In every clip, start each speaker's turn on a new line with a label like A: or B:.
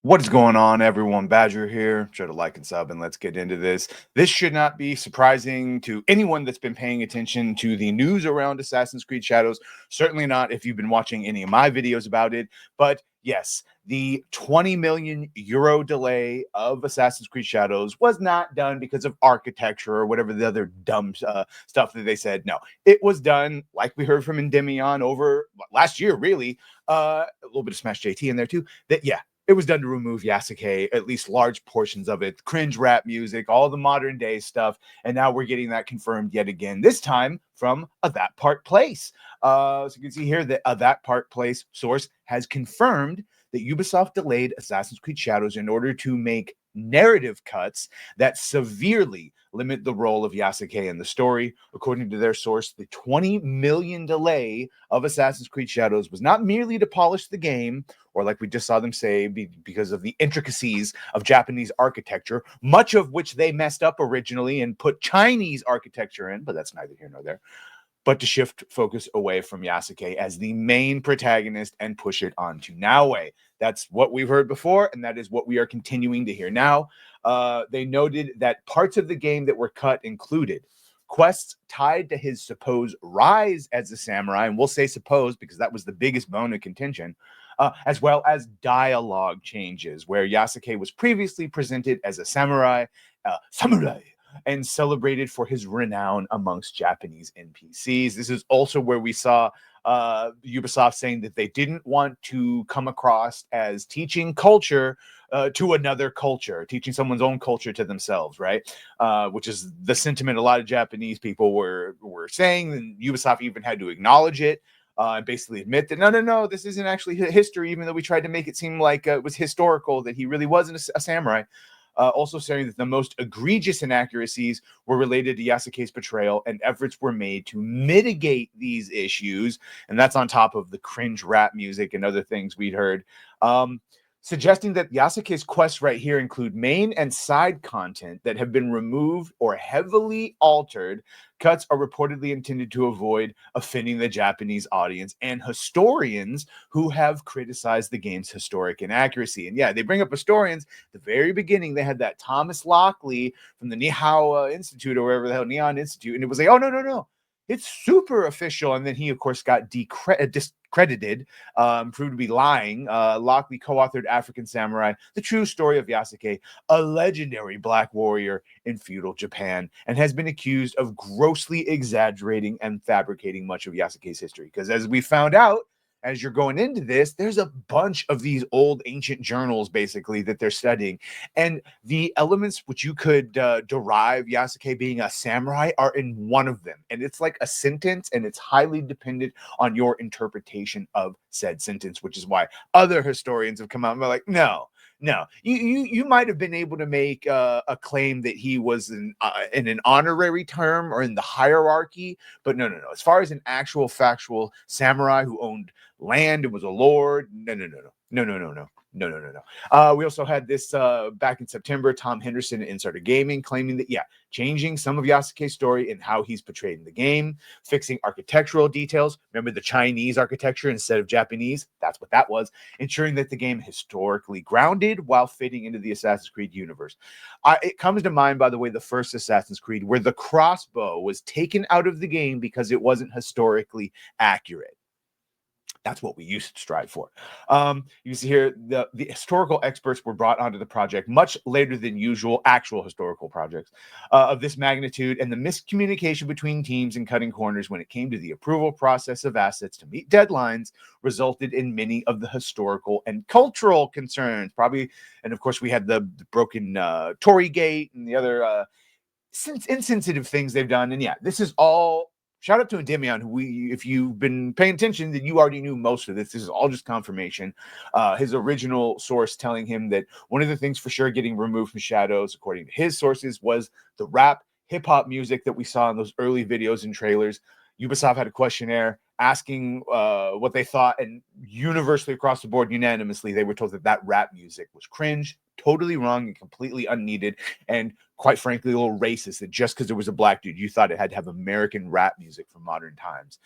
A: What is going on, everyone? Badger here. Sure to like and sub, and let's get into this. This should not be surprising to anyone that's been paying attention to the news around Assassin's Creed Shadows. Certainly not if you've been watching any of my videos about it. But yes, the 20 million euro delay of Assassin's Creed Shadows was not done because of architecture or whatever the other dumb stuff that they said. No, it was done, like we heard from Endymion over last year, really. A little bit of Smash JT in there too. That, yeah, it was done to remove Yasuke, at least large portions of it, cringe rap music, all the modern day stuff. And now we're getting that confirmed yet again, this time from a That Part Place. So you can see here that a That Part Place source has confirmed that Ubisoft delayed Assassin's Creed Shadows in order to make narrative cuts that severely limit the role of Yasuke in the story. According to their source, the 20 million delay of Assassin's Creed Shadows was not merely to polish the game, or like we just saw them say, because of the intricacies of Japanese architecture, much of which they messed up originally and put Chinese architecture in, but that's neither here nor there, but to shift focus away from Yasuke as the main protagonist and push it onto Naue. That's what we've heard before, and that is what we are continuing to hear now. They noted that parts of the game that were cut included quests tied to his supposed rise as a samurai, and we'll say supposed because that was the biggest bone of contention, as well as dialogue changes, where Yasuke was previously presented as a samurai, and celebrated for his renown amongst Japanese NPCs. This is also where we saw Ubisoft saying that they didn't want to come across as teaching culture to another culture, teaching someone's own culture to themselves, right? Which is the sentiment a lot of Japanese people were saying, and Ubisoft even had to acknowledge it. And basically admit that no, this isn't actually history, even though we tried to make it seem like it was historical, that he really wasn't a samurai. Also saying that the most egregious inaccuracies were related to Yasuke's betrayal, and efforts were made to mitigate these issues. And that's on top of the cringe rap music and other things we'd heard. Suggesting that Yasuke's quests right here include main and side content that have been removed or heavily altered. Cuts are reportedly intended to avoid offending the Japanese audience and historians who have criticized the game's historic inaccuracy. And yeah, they bring up historians. At the very beginning, they had that Thomas Lockley from the Nihao Institute or wherever the hell, Neon Institute, and it was like, oh, no. It's super official. And then he, of course, got discredited, proved to be lying. Lockley co-authored African Samurai, The True Story of Yasuke, a legendary black warrior in feudal Japan, and has been accused of grossly exaggerating and fabricating much of Yasuke's history. Because as we found out, as you're going into this, there's a bunch of these old ancient journals basically that they're studying, and the elements which you could derive Yasuke being a samurai are in one of them, and it's like a sentence, and it's highly dependent on your interpretation of said sentence, which is why other historians have come out and been like, no, you might have been able to make a claim that he was in an honorary term or in the hierarchy, but no. As far as an actual factual samurai who owned land and was a lord, no. We also had this back in September. Tom Henderson at Insider Gaming claiming that, changing some of Yasuke's story and how he's portrayed in the game, fixing architectural details. Remember the Chinese architecture instead of Japanese? That's what that was. Ensuring that the game historically grounded while fitting into the Assassin's Creed universe. It comes to mind, by the way, the first Assassin's Creed, where the crossbow was taken out of the game because it wasn't historically accurate. That's what we used to strive for. You see here, the historical experts were brought onto the project much later than usual, actual historical projects of this magnitude, and the miscommunication between teams and cutting corners when it came to the approval process of assets to meet deadlines resulted in many of the historical and cultural concerns. Probably, and of course, we had the broken Tory Gate and the other insensitive things they've done. And this is all. Shout out to Endymion, who if you've been paying attention, then you already knew most of this. This is all just confirmation. His original source telling him that one of the things for sure getting removed from Shadows, according to his sources, was the rap hip-hop music that we saw in those early videos and trailers. Ubisoft had a questionnaire asking what they thought, and universally across the board, unanimously, they were told that rap music was cringe, totally wrong, and completely unneeded, and quite frankly, a little racist, that just because it was a black dude, you thought it had to have American rap music from modern times.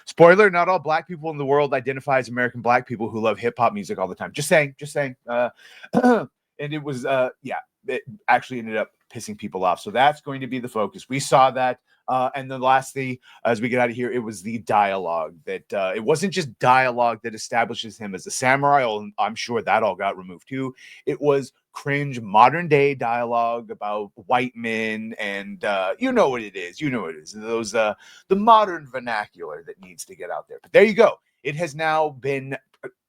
A: Spoiler, not all black people in the world identify as American black people who love hip-hop music all the time. Just saying. And it was, it actually ended up pissing people off. So that's going to be the focus. We saw that. And then lastly, as we get out of here, it was the dialogue that it wasn't just dialogue that establishes him as a samurai. I'm sure that all got removed too. It was cringe modern day dialogue about white men, and you know what it is. You know what it is. Those the modern vernacular that needs to get out there. But there you go. It has now been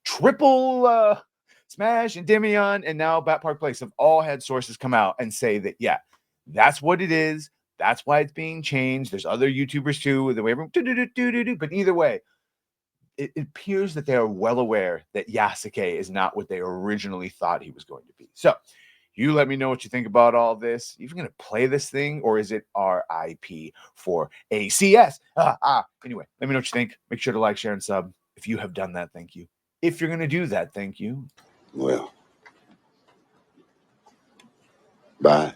A: triple Smash and Demion, and now Bat Park Place have all had sources come out and say that, yeah, that's what it is. That's why it's being changed. There's other YouTubers too. The way but either way, it appears that they are well aware that Yasuke is not what they originally thought he was going to be. So you let me know what you think about all this. Are you going to play this thing, or is it RIP for ACS? Anyway, let me know what you think. Make sure to like, share, and sub. If you have done that, thank you. If you're going to do that, thank you.
B: Well, bye.